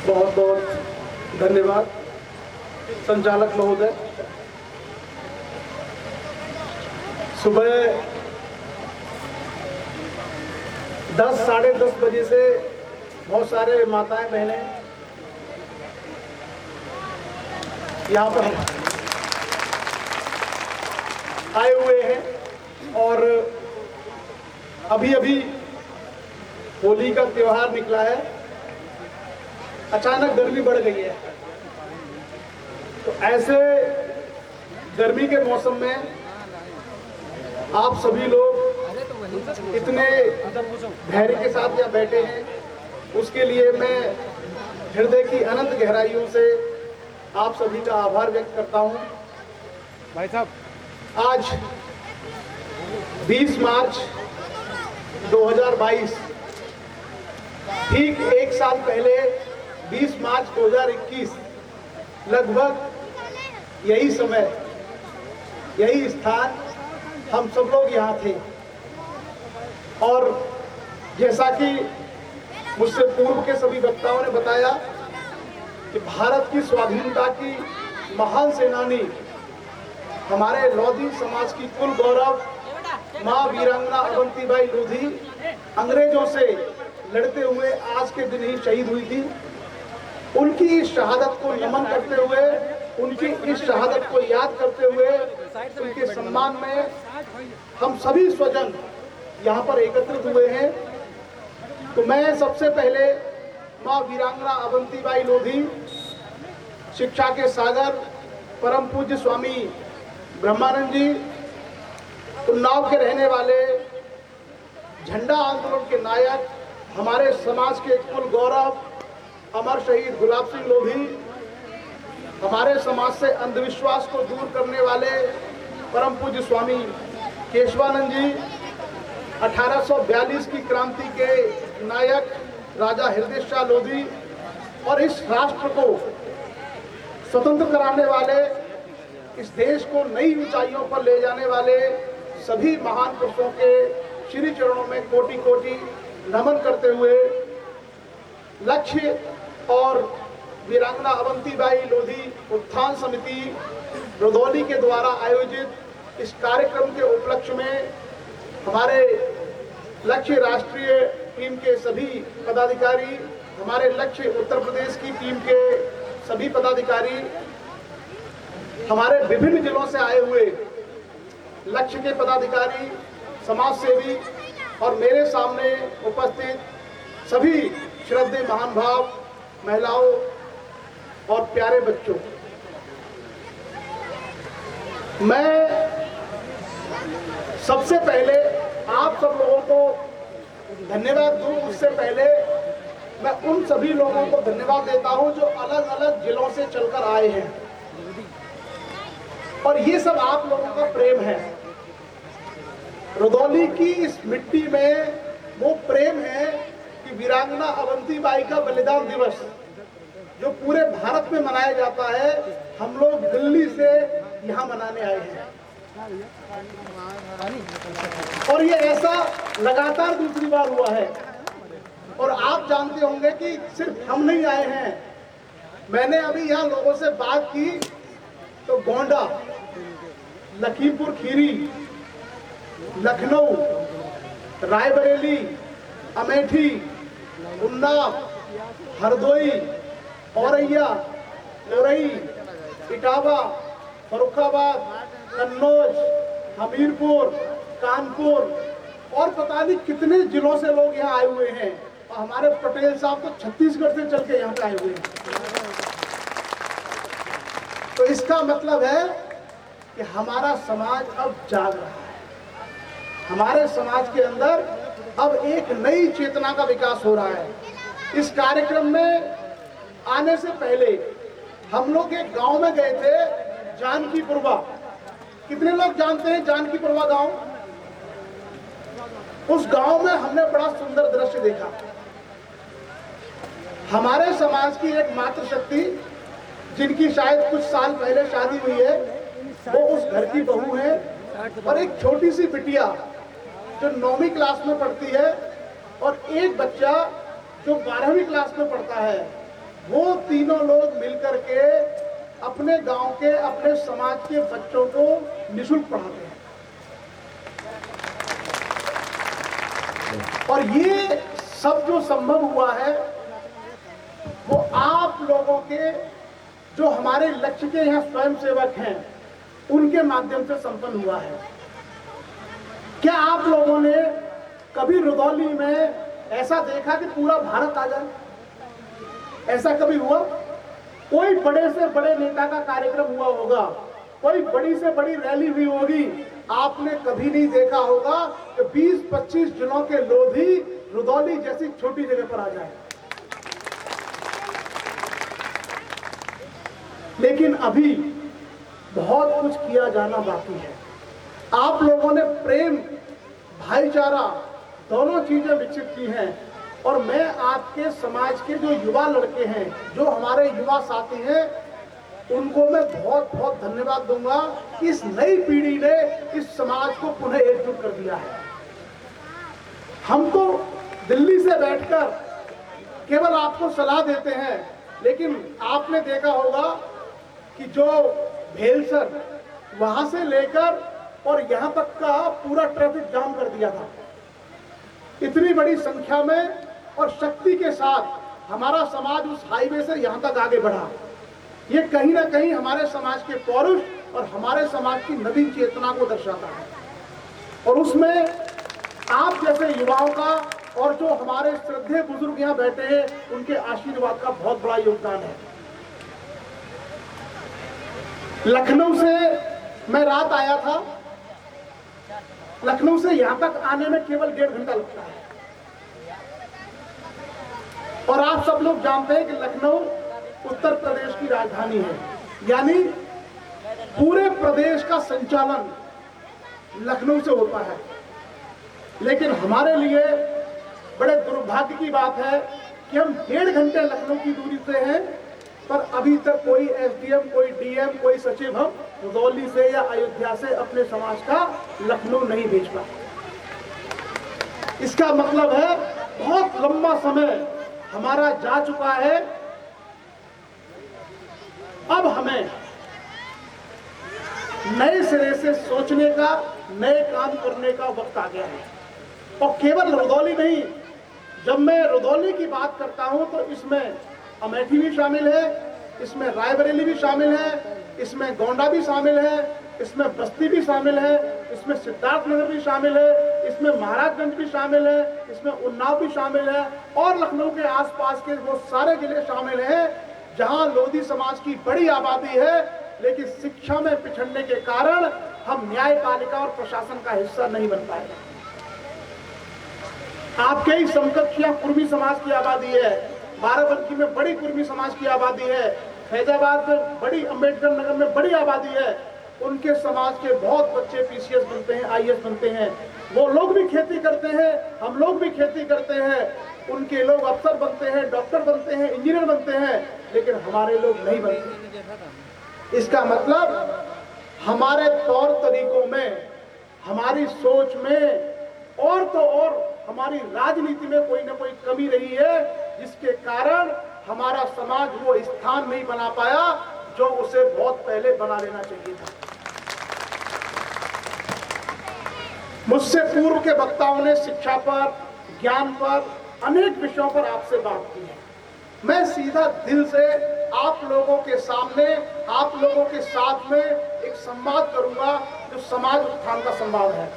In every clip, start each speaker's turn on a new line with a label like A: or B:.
A: बहुत बहुत धन्यवाद संचालक महोदय। सुबह 10 साढ़े 10 बजे से बहुत सारे माताएं बहनें यहाँ पर आए हुए हैं और अभी अभी होली का त्योहार निकला है। अचानक गर्मी बढ़ गई है, तो ऐसे गर्मी के मौसम में आप सभी लोग इतने धैर्य के साथ यहाँ बैठे हैं, उसके लिए मैं हृदय की अनंत गहराइयों से आप सभी का आभार व्यक्त करता हूँ।
B: भाई साहब,
A: आज 20 मार्च 2022, ठीक एक साल पहले 20 मार्च 2021, लगभग यही समय, यही स्थान हम सब लोग यहाँ थे। और जैसा कि मुझसे पूर्व के सभी वक्ताओं ने बताया कि भारत की स्वाधीनता की महान सेनानी, हमारे लोधी समाज की कुल गौरव मां वीरांगना अवंतीबाई लोधी अंग्रेजों से लड़ते हुए आज के दिन ही शहीद हुई थी। उनकी इस शहादत को नमन करते हुए, उनकी इस शहादत को याद करते हुए, उनके सम्मान में हम सभी स्वजन यहाँ पर एकत्रित हुए हैं। तो मैं सबसे पहले मां वीरांगना अवंतीबाई लोधी, शिक्षा के सागर परम पूज्य स्वामी ब्रह्मानंद जी, उन्नाव के रहने वाले, झंडा आंदोलन के नायक, हमारे समाज के कुल गौरव अमर शहीद गुलाब सिंह लोधी, हमारे समाज से अंधविश्वास को दूर करने वाले परम पूज्य स्वामी केशवानंद जी, 1842 की क्रांति के नायक राजा हृदय शाह लोधी और इस राष्ट्र को स्वतंत्र कराने वाले, इस देश को नई ऊंचाइयों पर ले जाने वाले सभी महान पुरुषों के श्री चरणों में कोटि कोटि नमन करते हुए, लक्ष्य और वीरांगना अवंतीबाई लोधी उत्थान समिति रुधौली के द्वारा आयोजित इस कार्यक्रम के उपलक्ष्य में हमारे लक्ष्य राष्ट्रीय टीम के सभी पदाधिकारी, हमारे लक्ष्य उत्तर प्रदेश की टीम के सभी पदाधिकारी, हमारे विभिन्न जिलों से आए हुए लक्ष्य के पदाधिकारी, समाज सेवी और मेरे सामने उपस्थित सभी श्रद्धेय महान भाव, महिलाओं और प्यारे बच्चों, मैं सबसे पहले आप सब लोगों को धन्यवाद दूं। उससे पहले मैं उन सभी लोगों को धन्यवाद देता हूं जो अलग अलग जिलों से चलकर आए हैं, और ये सब आप लोगों का प्रेम है। रुधौली की इस मिट्टी में वो प्रेम है कि वीरांगना अवंतीबाई का बलिदान दिवस जो पूरे भारत में मनाया जाता है, हम लोग दिल्ली से यहाँ मनाने आए हैं। और ये ऐसा लगातार दूसरी बार हुआ है। और आप जानते होंगे कि सिर्फ हम नहीं आए हैं, मैंने अभी यहाँ लोगों से बात की तो गोंडा, लखीमपुर खीरी, लखनऊ, रायबरेली, अमेठी, उन्नाव, हरदोई, औरैया, औरई, इटावा, फर्रुखाबाद, कन्नौज, हमीरपुर, कानपुर और पता नहीं कितने जिलों से लोग यहाँ आए हुए हैं। और हमारे पटेल साहब तो छत्तीसगढ़ से चल के यहाँ पे आए हुए हैं। तो इसका मतलब है कि हमारा समाज अब जाग रहा है, हमारे समाज के अंदर अब एक नई चेतना का विकास हो रहा है। इस कार्यक्रम में आने से पहले हम लोग एक गांव में गए थे, जानकीपुरवा। कितने लोग जानते हैं जानकीपुरवा गांव? उस गांव में हमने बड़ा सुंदर दृश्य देखा। हमारे समाज की एक मातृशक्ति, जिनकी शायद कुछ साल पहले शादी हुई है, वो उस घर की बहू है, और एक छोटी सी बिटिया जो 9वीं क्लास में पढ़ती है, और एक बच्चा जो 12वीं क्लास में पढ़ता है। वो तीनों लोग मिलकर के अपने गांव के, अपने समाज के बच्चों को निःशुल्क पढ़ाते हैं। और ये सब जो संभव हुआ है वो आप लोगों के, जो हमारे लक्ष्य के यहाँ स्वयंसेवक हैं, उनके माध्यम से संपन्न हुआ है। क्या आप लोगों ने कभी रुदौली में ऐसा देखा कि पूरा भारत आ जाए? ऐसा कभी हुआ? कोई बड़े से बड़े नेता का कार्यक्रम हुआ होगा, कोई बड़ी से बड़ी रैली हुई होगी, आपने कभी नहीं देखा होगा कि 20-25 जिलों के लोग ही रुदौली जैसी छोटी जगह पर आ जाए। लेकिन अभी बहुत कुछ किया जाना बाकी है। आप लोगों ने प्रेम, भाईचारा दोनों चीजें विकसित की हैं। और मैं आपके समाज के जो युवा लड़के हैं, जो हमारे युवा साथी हैं, उनको मैं बहुत बहुत धन्यवाद दूंगा। इस नई पीढ़ी ने इस समाज को पुनः एकजुट कर दिया है। हम तो दिल्ली से बैठकर केवल आपको सलाह देते हैं, लेकिन आपने देखा होगा कि जो भेलसर वहां से लेकर और यहां तक का पूरा ट्रैफिक जाम कर दिया था। इतनी बड़ी संख्या में और शक्ति के साथ हमारा समाज उस हाईवे से यहां तक आगे बढ़ा। ये कहीं ना कहीं हमारे समाज के पौरुष और हमारे समाज की नवीन चेतना को दर्शाता है। और उसमें आप जैसे युवाओं का और जो हमारे श्रद्धेय बुजुर्ग यहाँ बैठे हैं, उनके आशीर्वाद का बहुत बड़ा योगदान है। लखनऊ से मैं रात आया था। लखनऊ से यहां तक आने में केवल 1.5 घंटा लगता है। और आप सब लोग जानते हैं कि लखनऊ उत्तर प्रदेश की राजधानी है, यानी पूरे प्रदेश का संचालन लखनऊ से होता है। लेकिन हमारे लिए बड़े दुर्भाग्य की बात है कि हम 1.5 घंटे लखनऊ की दूरी से हैं, पर अभी तक कोई एसडीएम, कोई डीएम, कोई सचिव हम रुदौली से या अयोध्या से अपने समाज का लखनऊ नहीं भेज पाए। इसका मतलब है बहुत लंबा समय हमारा जा चुका है। अब हमें नए सिरे से सोचने का, नए काम करने का वक्त आ गया है। और केवल रुदौली नहीं, जब मैं रुदौली की बात करता हूं तो इसमें अमेठी भी शामिल है, इसमें रायबरेली भी शामिल है, इसमें गोंडा भी शामिल है, इसमें बस्ती भी शामिल है, इसमें सिद्धार्थनगर भी शामिल है, इसमें महाराजगंज भी शामिल है, इसमें उन्नाव भी शामिल है, और लखनऊ के आसपास के वो सारे जिले शामिल हैं जहां लोधी समाज की बड़ी आबादी है। लेकिन शिक्षा में पिछड़ने के कारण हम न्यायपालिका और प्रशासन का हिस्सा नहीं बन पाए। आपके ही समकक्ष कुर्मी समाज की आबादी है, बाराबंकी में बड़ी कुर्मी समाज की आबादी है, फैजाबाद में बड़ी, अम्बेडकर नगर में बड़ी आबादी है। उनके समाज के बहुत बच्चे पीसीएस बनते हैं, आईएएस बनते हैं। वो लोग भी खेती करते हैं, हम लोग भी खेती करते हैं। उनके लोग अफसर बनते हैं, डॉक्टर बनते हैं, इंजीनियर बनते हैं, लेकिन हमारे लोग नहीं बनते। इसका मतलब हमारे तौर तरीकों में, हमारी सोच में और तो और हमारी राजनीति में कोई ना कोई कमी रही है, जिसके कारण हमारा समाज वो स्थान नहीं बना पाया जो उसे बहुत पहले बना लेना चाहिए था। मुझसे पूर्व के वक्ताओं ने शिक्षा पर, ज्ञान पर, अनेक विषयों पर आपसे बात की है। मैं सीधा दिल से आप लोगों के सामने, आप लोगों के साथ में एक संवाद करूंगा जो समाज उत्थान का संवाद है।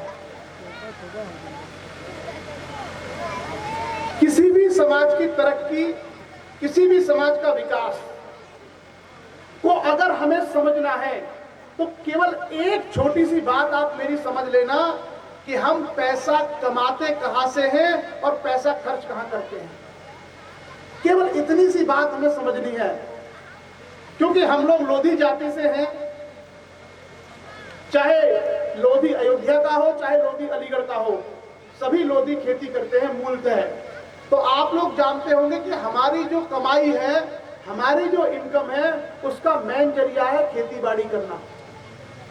A: किसी भी समाज की तरक्की, किसी भी समाज का विकास को अगर हमें समझना है तो केवल एक छोटी सी बात आप मेरी समझ लेना कि हम पैसा कमाते कहां से हैं और पैसा खर्च कहां करते हैं। केवल इतनी सी बात हमें समझनी है, क्योंकि हम लोग लोधी जाति से हैं। चाहे लोधी अयोध्या का हो, चाहे लोधी अलीगढ़ का हो, सभी लोधी खेती करते हैं मूलतः। तो आप लोग जानते होंगे कि हमारी जो कमाई है, हमारी जो इनकम है, उसका मेन जरिया है खेती बाड़ी करना।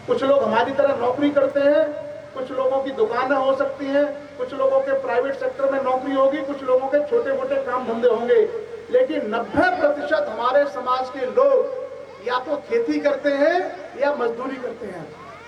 A: कुछ लोग हमारी तरह नौकरी करते हैं, कुछ लोगों की दुकानें हो सकती हैं, कुछ लोगों के प्राइवेट सेक्टर में नौकरी होगी, कुछ लोगों के छोटे मोटे काम धंधे होंगे। लेकिन 90% हमारे समाज के लोग या तो खेती करते हैं या मजदूरी करते हैं।